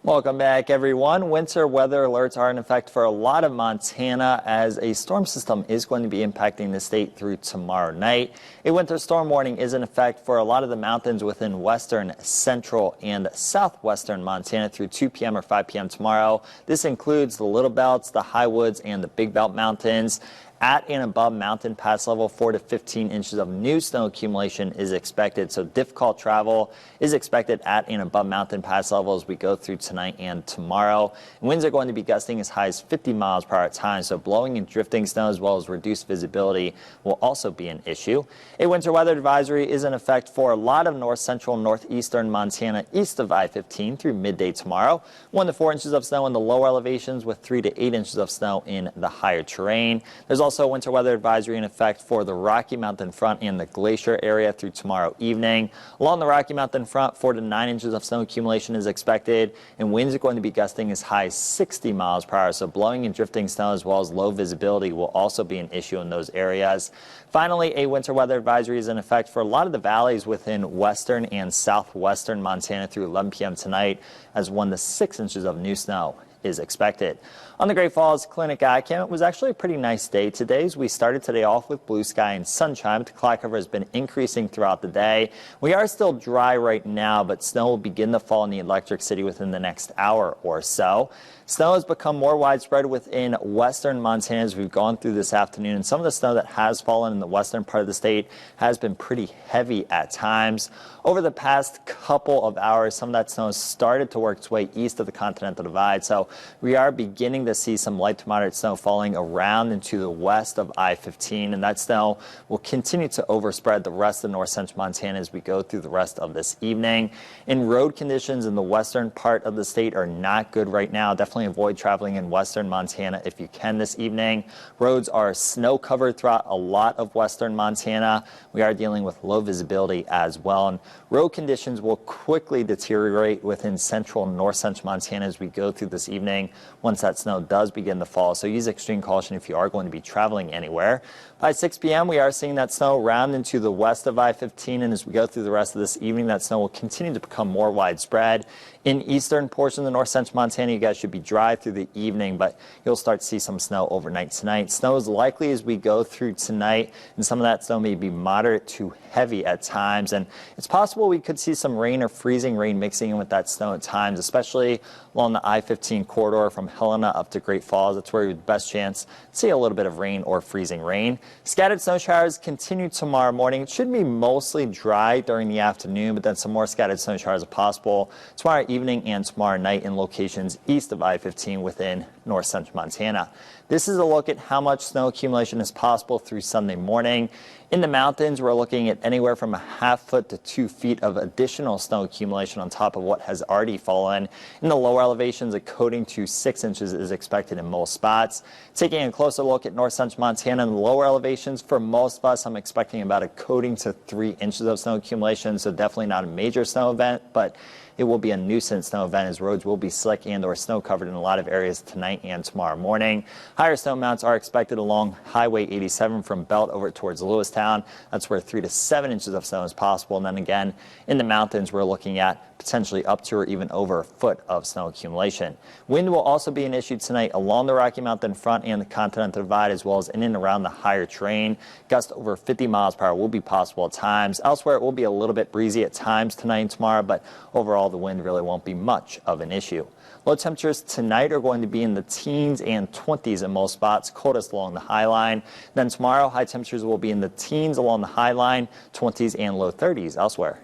Welcome back, everyone. Winter weather alerts are in effect for a lot of Montana as a storm system is going to be impacting the state through tomorrow night. A winter storm warning is in effect for a lot of the mountains within western, central, and southwestern Montana through 2 p.m. or 5 p.m. tomorrow. This includes the Little Belts, the High Woods, and the Big Belt Mountains. At and above mountain pass level, 4 to 15 inches of new snow accumulation is expected. So difficult travel is expected at and above mountain pass level as we go through tonight and tomorrow. Winds are going to be gusting as high as 50 miles per hour at times. So blowing and drifting snow as well as reduced visibility will also be an issue. A winter weather advisory is in effect for a lot of north central and northeastern Montana east of I-15 through midday tomorrow. 1 to 4 inches of snow in the lower elevations with 3 to 8 inches of snow in the higher terrain. There's also winter weather advisory in effect for the Rocky Mountain front and the glacier area through tomorrow evening. Along the Rocky Mountain front, 4 to 9 inches of snow accumulation is expected, and winds are going to be gusting as high as 60 miles per hour. So blowing and drifting snow as well as low visibility will also be an issue in those areas. Finally, a winter weather advisory is in effect for a lot of the valleys within western and southwestern Montana through 11 p.m. tonight as 1 to 6 inches of new snow is expected. On the Great Falls Clinic iCam, it was actually a pretty nice day today as we started today off with blue sky and sunshine, but the cloud cover has been increasing throughout the day. We are still dry right now, but snow will begin to fall in the Electric City within the next hour or so. Snow has become more widespread within western Montana as we've gone through this afternoon, and some of the snow that has fallen in the western part of the state has been pretty heavy at times. Over the past couple of hours, some of that snow has started to work its way east of the Continental Divide, so we are beginning to see some light to moderate snow falling around into the west of I-15, and that snow will continue to overspread the rest of north central Montana as we go through the rest of this evening. And road conditions in the western part of the state are not good right now. Definitely avoid traveling in western Montana if you can this evening. Roads are snow covered throughout a lot of western Montana. We are dealing with low visibility as well, and road conditions will quickly deteriorate within central and north central Montana as we go through this evening once that snow does begin to fall. So use extreme caution if you are going to be traveling anywhere. By 6 p.m. we are seeing that snow round into the west of I-15, and as we go through the rest of this evening, that snow will continue to become more widespread. In eastern portion of the north central Montana, you guys should be dry through the evening, but you'll start to see some snow overnight tonight. Snow is likely as we go through tonight, and some of that snow may be moderate to heavy at times, and it's possible we could see some rain or freezing rain mixing in with that snow at times, especially along the I-15 corridor from Helena up to Great Falls. That's where you have the best chance to see a little bit of rain or freezing rain. Scattered snow showers continue tomorrow morning. It should be mostly dry during the afternoon, but then some more scattered snow showers are possible tomorrow evening and tomorrow night in locations east of I-15 within north central Montana. This is a look at how much snow accumulation is possible through Sunday morning. In the mountains, we're looking at anywhere from a ½ foot to 2 feet of additional snow accumulation on top of what has already fallen. In the lower elevations, a coating to 6 inches is expected in most spots. Taking a closer look at north central Montana in the lower elevations, for most of us, I'm expecting about a coating to 3 inches of snow accumulation, so definitely not a major snow event, but it will be a nuisance snow event as roads will be slick and or snow covered in a lot of areas tonight and tomorrow morning. Higher snow amounts are expected along Highway 87 from Belt over towards Lewistown. That's where 3 to 7 inches of snow is possible. And then again, in the mountains, we're looking at potentially up to or even over a foot of snow accumulation. Wind will also be an issue tonight along the Rocky Mountain front and the Continental Divide, as well as in and around the higher terrain. Gusts over 50 miles per hour will be possible at times. Elsewhere, it will be a little bit breezy at times tonight and tomorrow, but overall, the wind really won't be much of an issue. Low temperatures tonight are going to be in the teens and 20s in most spots, coldest along the high line. Then tomorrow, high temperatures will be in the teens along the high line, 20s and low 30s elsewhere.